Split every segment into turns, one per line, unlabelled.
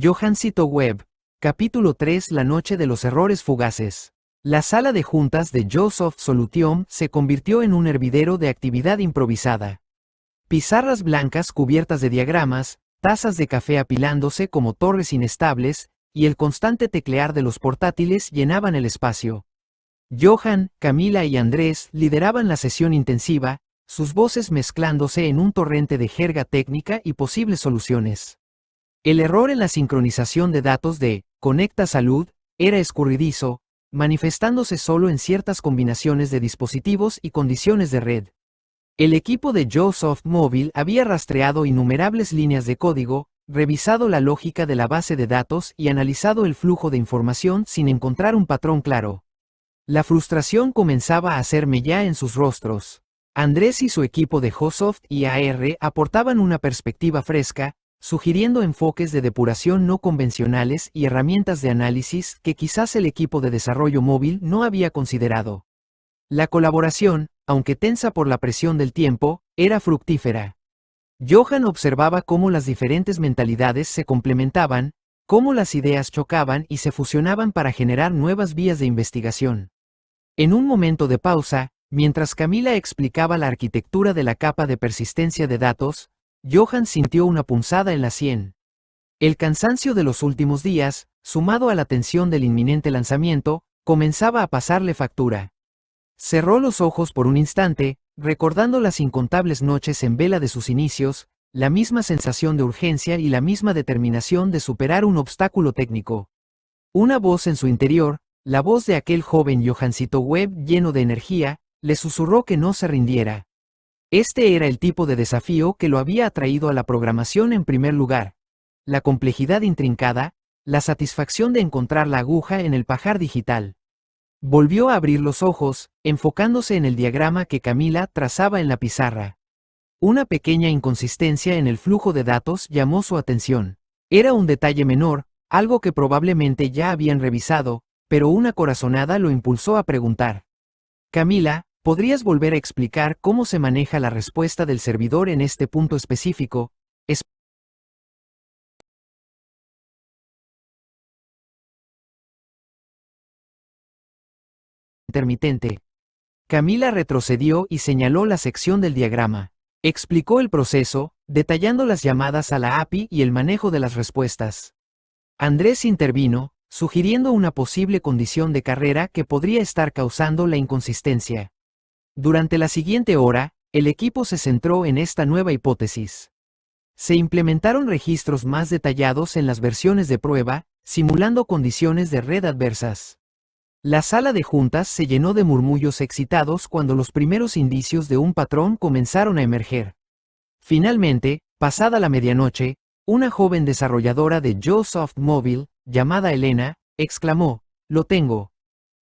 Johansito Web. Capítulo 3. La noche de los errores fugaces. La sala de juntas de Joseph Solution se convirtió en un hervidero de actividad improvisada. Pizarras blancas cubiertas de diagramas, tazas de café apilándose como torres inestables, y el constante teclear de los portátiles llenaban el espacio. Johan, Camila y Andrés lideraban la sesión intensiva, sus voces mezclándose en un torrente de jerga técnica y posibles soluciones. El error en la sincronización de datos de Conecta Salud era escurridizo, manifestándose solo en ciertas combinaciones de dispositivos y condiciones de red. El equipo de Joseph Mobile había rastreado innumerables líneas de código, revisado la lógica de la base de datos y analizado el flujo de información sin encontrar un patrón claro. La frustración comenzaba a hacerme ya en sus rostros. Andrés y su equipo de Joseph IAR aportaban una perspectiva fresca, sugiriendo enfoques de depuración no convencionales y herramientas de análisis que quizás el equipo de desarrollo móvil no había considerado. La colaboración, aunque tensa por la presión del tiempo, era fructífera. Johan observaba cómo las diferentes mentalidades se complementaban, cómo las ideas chocaban y se fusionaban para generar nuevas vías de investigación. En un momento de pausa, mientras Camila explicaba la arquitectura de la capa de persistencia de datos, Johan sintió una punzada en la sien. El cansancio de los últimos días, sumado a la tensión del inminente lanzamiento, comenzaba a pasarle factura. Cerró los ojos por un instante, recordando las incontables noches en vela de sus inicios, la misma sensación de urgencia y la misma determinación de superar un obstáculo técnico. Una voz en su interior, la voz de aquel joven Johansito Web lleno de energía, le susurró que no se rindiera. Este era el tipo de desafío que lo había atraído a la programación en primer lugar. La complejidad intrincada, la satisfacción de encontrar la aguja en el pajar digital. Volvió a abrir los ojos, enfocándose en el diagrama que Camila trazaba en la pizarra. Una pequeña inconsistencia en el flujo de datos llamó su atención. Era un detalle menor, algo que probablemente ya habían revisado, pero una corazonada lo impulsó a preguntar. Camila, ¿podrías volver a explicar cómo se maneja la respuesta del servidor en este punto específico? Intermitente. Camila retrocedió y señaló la sección del diagrama. Explicó el proceso, detallando las llamadas a la API y el manejo de las respuestas. Andrés intervino, sugiriendo una posible condición de carrera que podría estar causando la inconsistencia. Durante la siguiente hora, el equipo se centró en esta nueva hipótesis. Se implementaron registros más detallados en las versiones de prueba, simulando condiciones de red adversas. La sala de juntas se llenó de murmullos excitados cuando los primeros indicios de un patrón comenzaron a emerger. Finalmente, pasada la medianoche, una joven desarrolladora de Joseph Mobile, llamada Elena, exclamó: «Lo tengo».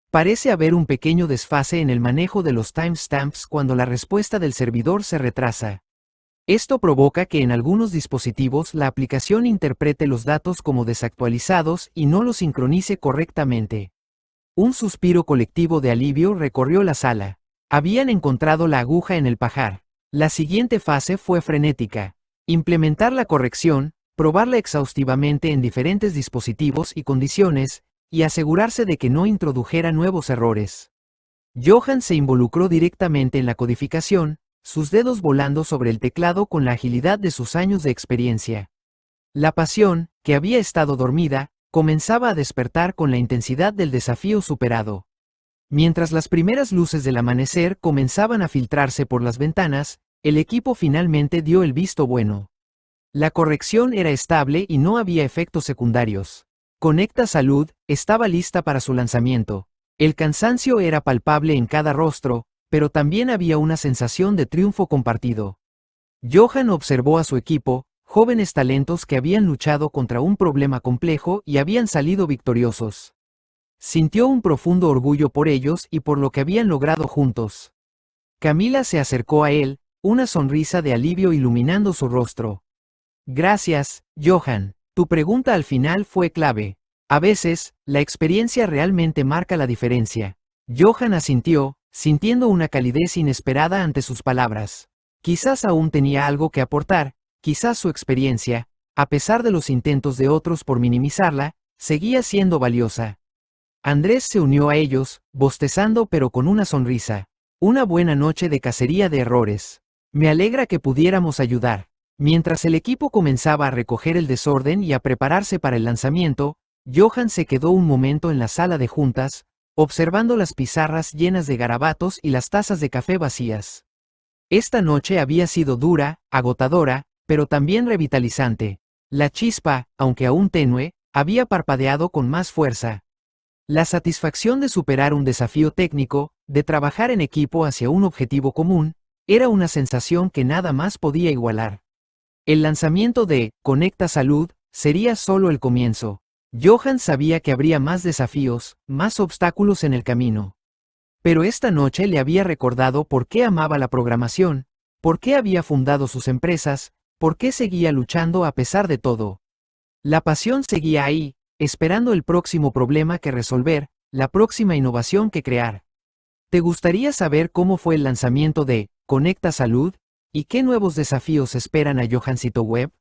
Parece haber un pequeño desfase en el manejo de los timestamps cuando la respuesta del servidor se retrasa. Esto provoca que en algunos dispositivos la aplicación interprete los datos como desactualizados y no los sincronice correctamente. Un suspiro colectivo de alivio recorrió la sala. Habían encontrado la aguja en el pajar. La siguiente fase fue frenética. Implementar la corrección, probarla exhaustivamente en diferentes dispositivos y condiciones, y asegurarse de que no introdujera nuevos errores. Johan se involucró directamente en la codificación, sus dedos volando sobre el teclado con la agilidad de sus años de experiencia. La pasión, que había estado dormida, comenzaba a despertar con la intensidad del desafío superado. Mientras las primeras luces del amanecer comenzaban a filtrarse por las ventanas, el equipo finalmente dio el visto bueno. La corrección era estable y no había efectos secundarios. Conecta Salud estaba lista para su lanzamiento. El cansancio era palpable en cada rostro, pero también había una sensación de triunfo compartido. Johan observó a su equipo, jóvenes talentos que habían luchado contra un problema complejo y habían salido victoriosos. Sintió un profundo orgullo por ellos y por lo que habían logrado juntos. Camila se acercó a él, una sonrisa de alivio iluminando su rostro. Gracias, Johan, tu pregunta al final fue clave. A veces, la experiencia realmente marca la diferencia. Johan asintió, sintiendo una calidez inesperada ante sus palabras. Quizás aún tenía algo que aportar, quizás su experiencia, A pesar de los intentos de otros por minimizarla, seguía siendo valiosa. Andrés se unió a ellos, bostezando pero con una sonrisa. Una buena noche de cacería de errores. Me alegra que pudiéramos ayudar. Mientras el equipo comenzaba a recoger el desorden y a prepararse para el lanzamiento, Johan se quedó un momento en la sala de juntas, observando las pizarras llenas de garabatos y las tazas de café vacías. Esta noche había sido dura, agotadora, pero también revitalizante. La chispa, aunque aún tenue, había parpadeado con más fuerza. La satisfacción de superar un desafío técnico, de trabajar en equipo hacia un objetivo común, era una sensación que nada más podía igualar. El lanzamiento de Conecta Salud sería solo el comienzo. Johan sabía que habría más desafíos, más obstáculos en el camino. Pero esta noche le había recordado por qué amaba la programación, por qué había fundado sus empresas, por qué seguía luchando a pesar de todo. La pasión seguía ahí, esperando el próximo problema que resolver, la próxima innovación que crear. ¿Te gustaría saber cómo fue el lanzamiento de Conecta Salud? ¿Y qué nuevos desafíos esperan a Johancito Webb?